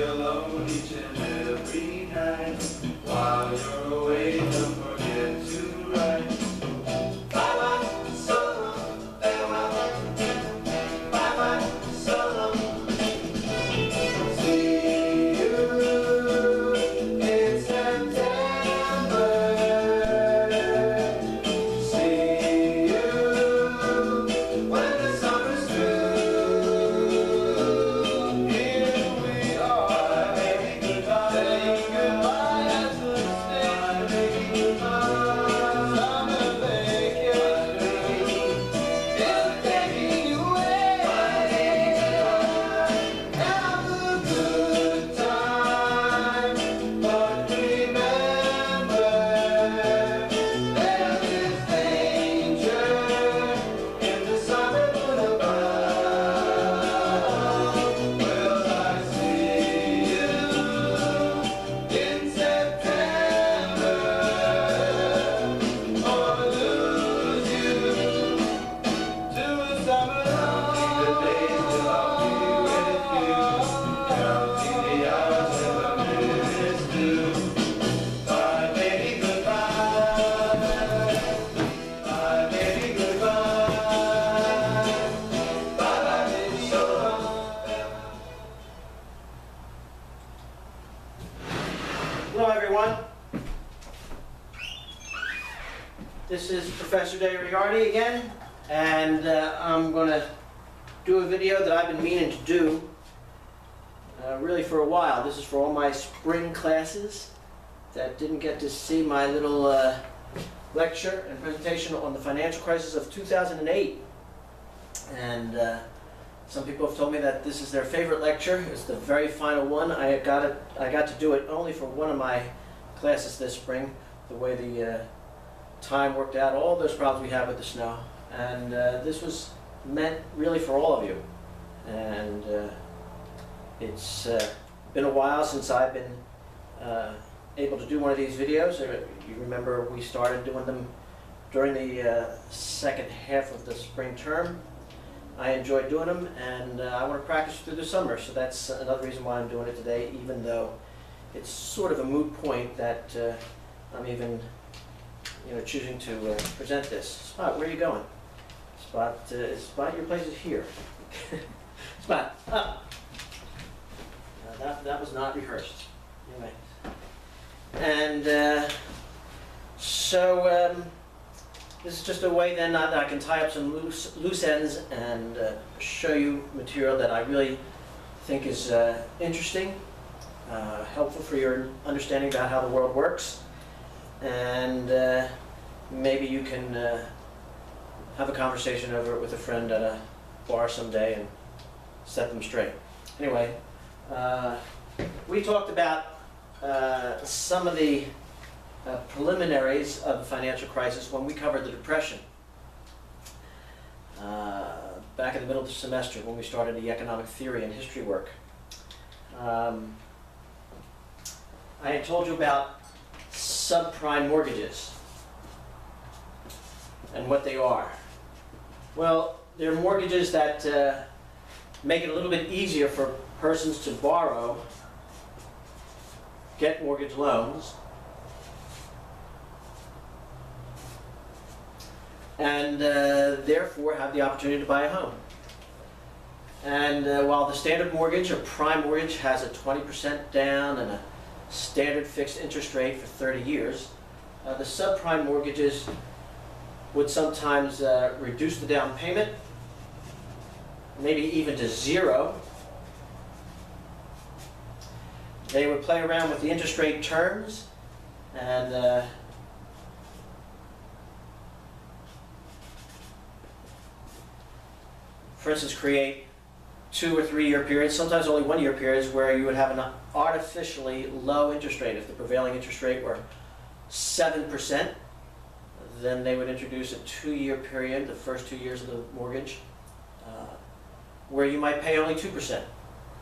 alone each and every night. While you're away, don't forget to write. Bye-bye, so long, farewell. Bye-bye, so long. See you in September. See you when the summer's through. Here we are, baby, goodbye. Saying goodbye as we stay. Baby, goodbye. Summer vacation is taking you away. Have a good time, but remember, there is danger in the summer moon above. Will I see you in September, or lose you to a summer love? The days till I'll be with you, counting the hours till the minutes do. Bye, baby, goodbye. Bye, baby, goodbye. Bye-bye, baby, so long. Hello everyone. This is Professor Uriarte again, and I'm going to do a video that I've been meaning to do really for a while. This is for all my spring classes that didn't get to see my little lecture and presentation on the financial crisis of 2008. And some people have told me that this is their favorite lecture. It's the very final one. I got to do it only for one of my classes this spring, the way the time worked out, all those problems we had with the snow. And this was meant really for all of you. And it's been a while since I've been able to do one of these videos. You remember we started doing them during the second half of the spring term. I enjoyed doing them, and I want to practice through the summer, so that's another reason why I'm doing it today, even though it's sort of a moot point that I'm even choosing to present this. Spot, where are you going? Spot, your place is here. Spot, up. That was not rehearsed. Anyway. And this is just a way then that I can tie up some loose ends and show you material that I really think is interesting, helpful for your understanding about how the world works, and maybe you can have a conversation over it with a friend at a bar someday and set them straight. Anyway, we talked about some of the preliminaries of the financial crisis when we covered the Depression back in the middle of the semester when we started the economic theory and history work. I had told you about subprime mortgages and what they are. Well, they're mortgages that make it a little bit easier for persons to borrow, get mortgage loans, and therefore have the opportunity to buy a home. And while the standard mortgage or prime mortgage has a 20% down and a standard fixed interest rate for 30 years, the subprime mortgages would sometimes reduce the down payment, maybe even to zero. They would play around with the interest rate terms and for instance, create 2 or 3 year periods, sometimes only 1 year periods, where you would have an artificially low interest rate. If the prevailing interest rate were 7%, then they would introduce a 2-year period, the first 2 years of the mortgage, where you might pay only 2%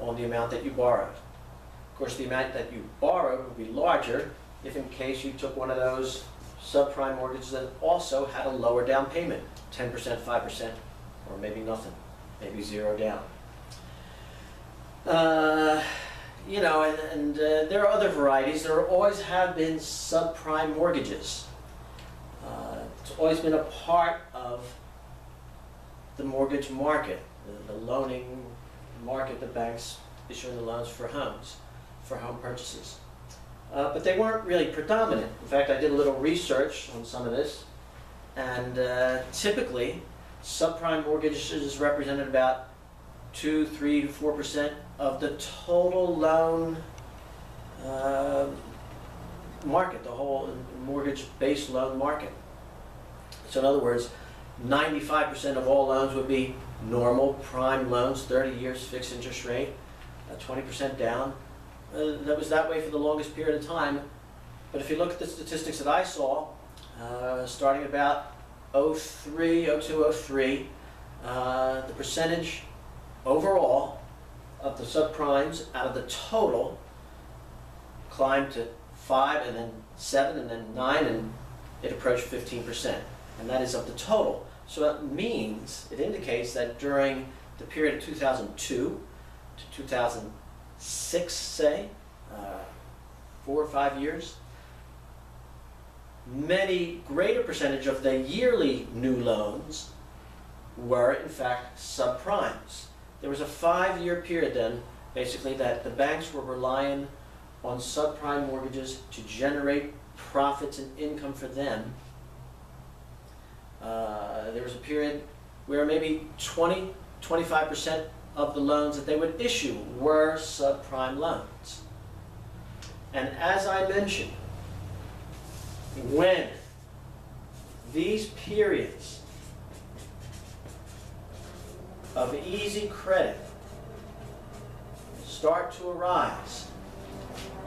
on the amount that you borrowed. Of course, the amount that you borrowed would be larger if in case you took one of those subprime mortgages that also had a lower down payment, 10%, 5%, or maybe nothing, maybe 0 down. you know, there are other varieties. There always have been subprime mortgages. It's always been a part of the mortgage market, the loaning market, the banks issuing the loans for homes, for home purchases. But they weren't really predominant. In fact, I did a little research on some of this, and typically, subprime mortgages represented about 2, 3 to 4% of the total loan market, the whole mortgage-based loan market. So in other words, 95% of all loans would be normal prime loans, 30 years fixed interest rate, 20% down. That was that way for the longest period of time. But if you look at the statistics that I saw, starting about 03, 02, 03, the percentage overall of the subprimes out of the total climbed to 5 and then 7 and then 9, and it approached 15%. And that is of the total. So that means, it indicates that during the period of 2002 to 2006, say, 4 or 5 years, many greater percentage of the yearly new loans were in fact subprimes. There was a 5-year period then, basically, that the banks were relying on subprime mortgages to generate profits and income for them. There was a period where maybe 20–25% of the loans that they would issue were subprime loans. And as I mentioned, when these periods of easy credit start to arise,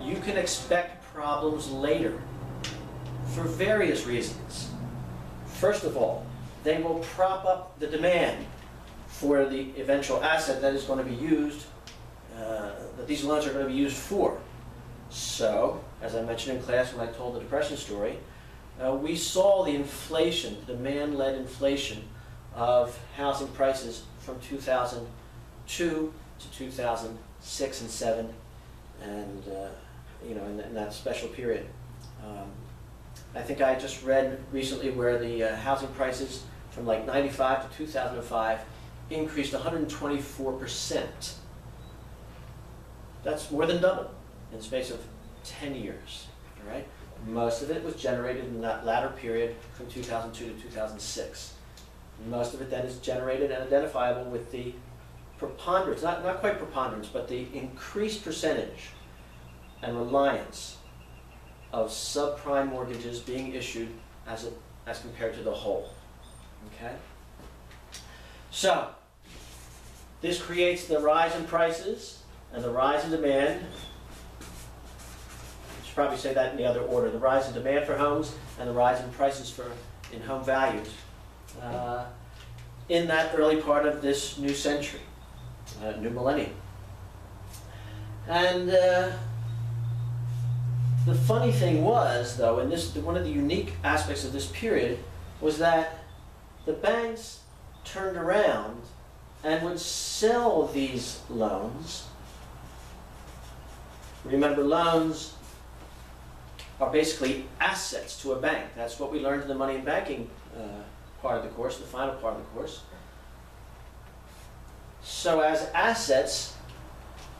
you can expect problems later for various reasons. First of all, they will prop up the demand for the eventual asset that is going to be used, that these loans are going to be used for. So, as I mentioned in class when I told the Depression story, we saw the inflation, demand-led inflation of housing prices from 2002 to 2006 and 7, and you know, in that special period. I think I just read recently where the housing prices from like 95 to 2005 increased 124%. That's more than double in the space of 10 years, all right? Most of it was generated in that latter period from 2002 to 2006. Most of it then is generated and identifiable with the preponderance, not quite preponderance, but the increased percentage and reliance of subprime mortgages being issued as compared to the whole, okay? So, this creates the rise in prices and the rise in demand. I should probably say that in the other order. The rise in demand for homes and the rise in prices in home values in that early part of this new century, new millennium. And the funny thing was, though, and one of the unique aspects of this period was that the banks turned around and would sell these loans. Remember, loans are basically assets to a bank. That's what we learned in the money and banking part of the course, the final part of the course. So as assets,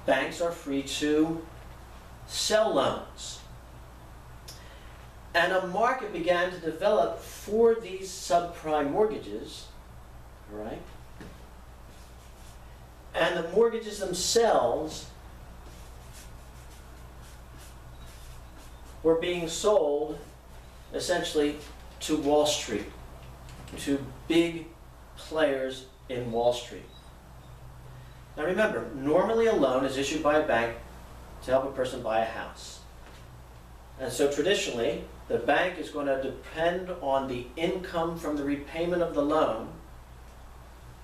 banks are free to sell loans. And a market began to develop for these subprime mortgages, right? And the mortgages themselves were being sold essentially to Wall Street, to big players in Wall Street. Now remember, normally a loan is issued by a bank to help a person buy a house. And so traditionally, the bank is going to depend on the income from the repayment of the loan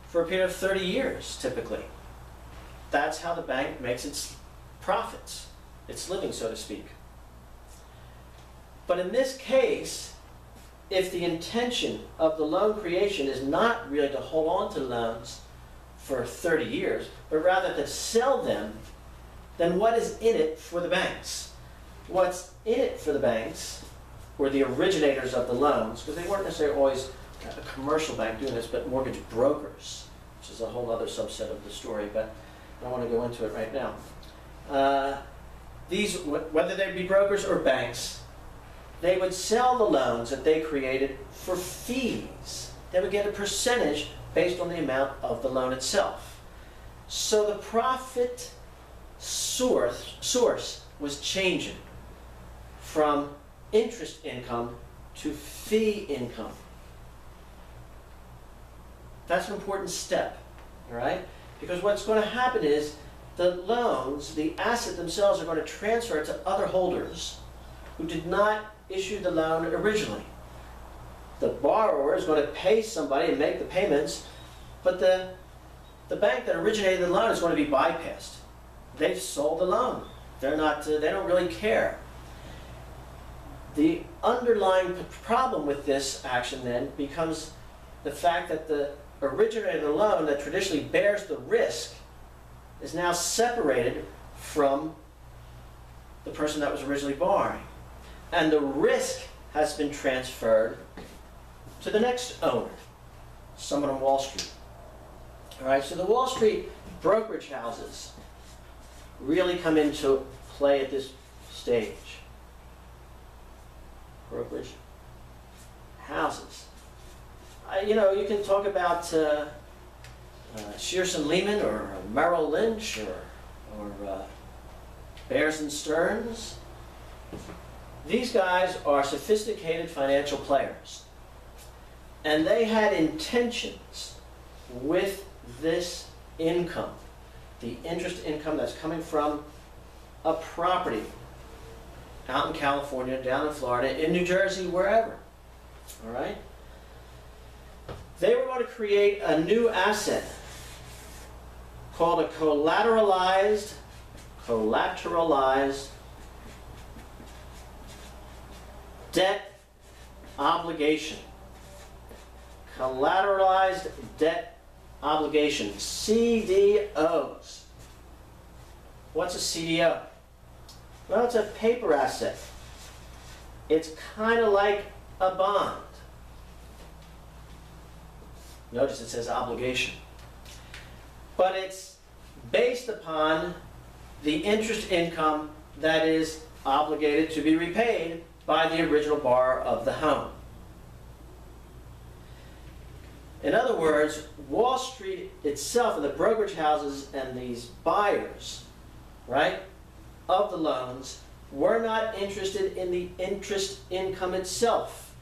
for a period of 30 years, typically. That's how the bank makes its profits, its living, so to speak. But in this case, if the intention of the loan creation is not really to hold on to loans for 30 years, but rather to sell them then what is in it for the banks? What's in it for the banks, or the originators of the loans, because they weren't necessarily always a commercial bank doing this, but mortgage brokers, which is a whole other subset of the story, but I don't want to go into it right now. These, whether they be brokers or banks, they would sell the loans that they created for fees. They would get a percentage based on the amount of the loan itself. So the profit source was changing from interest income to fee income. That's an important step, all right? Because what's going to happen is the loans, the asset themselves, are going to transfer to other holders who did not issue the loan originally. The borrower is going to pay somebody and make the payments, but the bank that originated the loan is going to be bypassed. They've sold the loan. They don't really care. The underlying problem with this action then becomes the fact that the originator of the loan that traditionally bears the risk is now separated from the person that was originally borrowing. And the risk has been transferred to the next owner, someone on Wall Street. All right, so the Wall Street brokerage houses really come into play at this stage. Brokerage houses. You know, you can talk about Shearson Lehman or Merrill Lynch or Bears and Stearns. These guys are sophisticated financial players, and they had intentions with this income, the interest income that's coming from a property out in California, down in Florida, in New Jersey, wherever. All right? They were going to create a new asset called a collateralized debt obligation. Collateralized debt obligation, CDOs. What's a CDO? Well, it's a paper asset. It's kind of like a bond. Notice it says obligation. But it's based upon the interest income that is obligated to be repaid by the original borrower of the home. In other words, Wall Street itself and the brokerage houses and these buyers, right, of the loans were not interested in the interest income itself,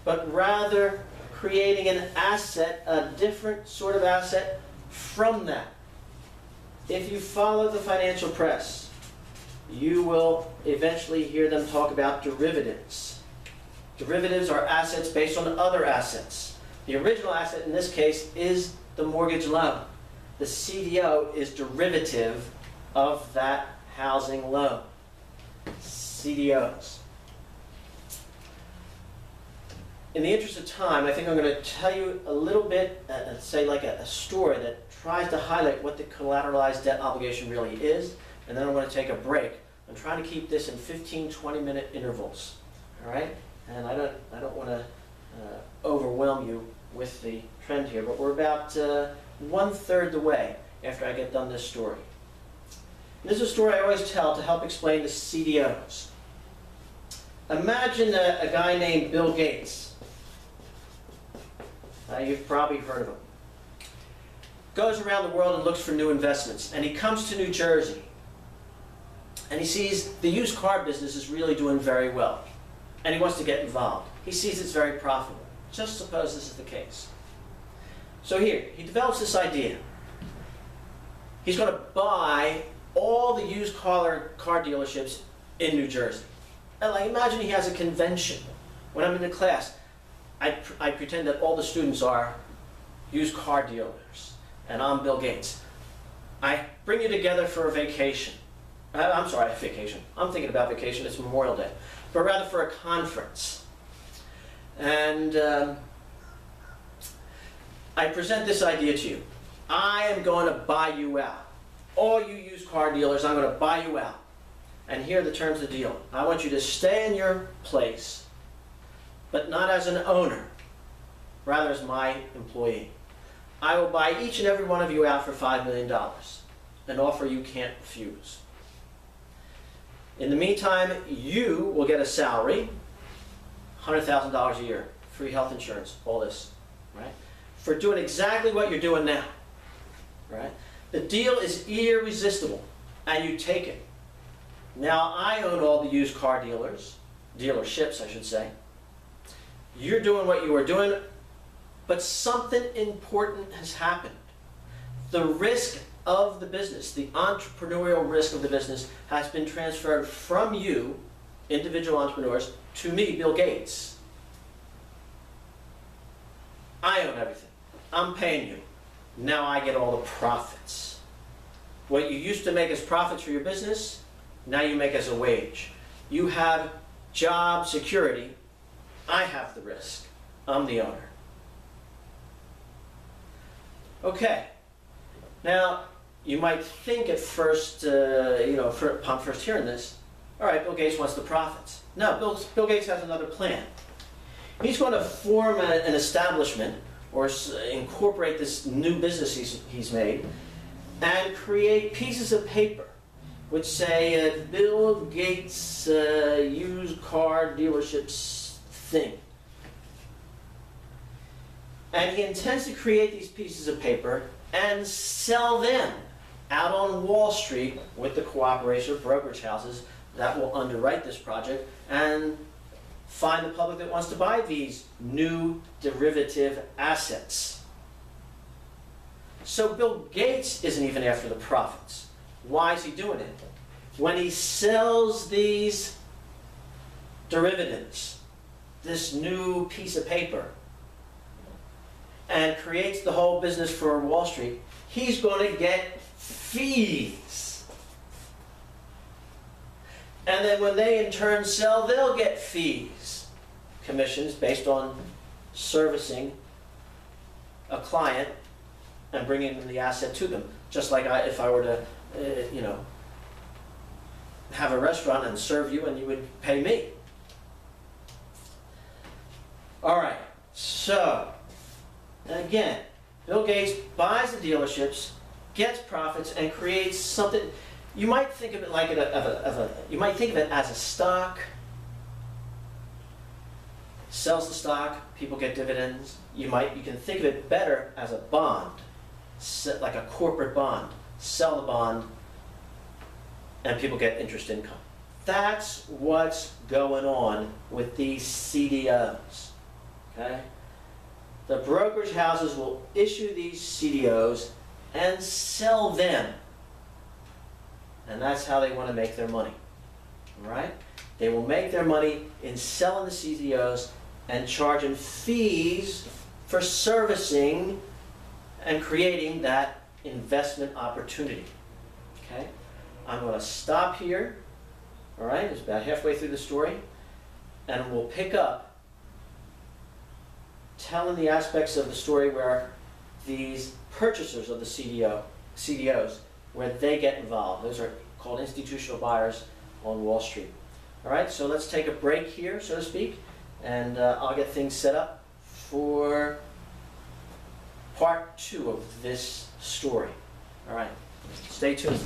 but rather creating an asset, a different sort of asset from that. If you follow the financial press, you will eventually hear them talk about derivatives. Derivatives are assets based on other assets. The original asset in this case is the mortgage loan. The CDO is derivative of that housing loan. CDOs. In the interest of time, I think I'm going to tell you a little bit, say like a story that tries to highlight what the collateralized debt obligation really is, and then I'm going to take a break. I'm trying to keep this in 15, 20-minute intervals, all right? And I don't want to overwhelm you with the trend here, but we're about 1/3 the way after I get done this story. And this is a story I always tell to help explain the CDOs. Imagine a guy named Bill Gates. You've probably heard of him. Goes around the world and looks for new investments, and he comes to New Jersey, and he sees the used car business is really doing very well, and he wants to get involved. He sees it's very profitable. Just suppose this is the case. So here, he develops this idea. He's going to buy all the used car dealerships in New Jersey. And like, imagine he has a convention. When I'm in the class, I pretend that all the students are used car dealers, and I'm Bill Gates. I bring you together for a vacation. I'm sorry, vacation. I'm thinking about vacation, it's Memorial Day. But rather for a conference. And I present this idea to you. I am going to buy you out. all you used car dealers, I'm going to buy you out. And here are the terms of the deal. I want you to stay in your place, but not as an owner, rather as my employee. I will buy each and every one of you out for $5 million, an offer you can't refuse. In the meantime, you will get a salary, $100,000 a year, free health insurance, all this, right? For doing exactly what you're doing now, right? The deal is irresistible, and you take it. Now I own all the used car dealerships, I should say. You're doing what you were doing, but something important has happened. The risk of the business, the entrepreneurial risk of the business, has been transferred from you, individual entrepreneurs, to me, Bill Gates. I own everything. I'm paying you. Now I get all the profits. What you used to make as profits for your business, now you make as a wage. You have job security. I have the risk. I'm the owner. Okay. Now, you might think at first, upon first hearing this, all right, Bill Gates wants the profits. No, Bill Gates has another plan. He's going to form an establishment or incorporate this new business he's made and create pieces of paper which say Bill Gates used car dealerships thing. And he intends to create these pieces of paper and sell them out on Wall Street with the cooperation of brokerage houses that will underwrite this project and find the public that wants to buy these new derivative assets. So Bill Gates isn't even after the profits. Why is he doing it? When he sells these derivatives, this new piece of paper, and creates the whole business for Wall Street, he's going to get fees. And then when they in turn sell, they'll get fees, commissions based on servicing a client and bringing the asset to them. Just like if I were to, have a restaurant and serve you and you would pay me. All right, so again, Bill Gates buys the dealerships, gets profits, and creates something. You might think of it like you might think of it as a stock. Sells the stock, people get dividends. You can think of it better as a bond, like a corporate bond. Sell the bond, and people get interest income. That's what's going on with these CDOs. Okay? The brokerage houses will issue these CDOs and sell them. And that's how they want to make their money. All right? They will make their money in selling the CDOs and charging fees for servicing and creating that investment opportunity. Okay? I'm going to stop here. All right? It's about halfway through the story. And we'll pick up telling the aspects of the story where these purchasers of the CDOs, where they get involved. Those are called institutional buyers on Wall Street. All right, so let's take a break here, so to speak, and I'll get things set up for part 2 of this story. All right, stay tuned.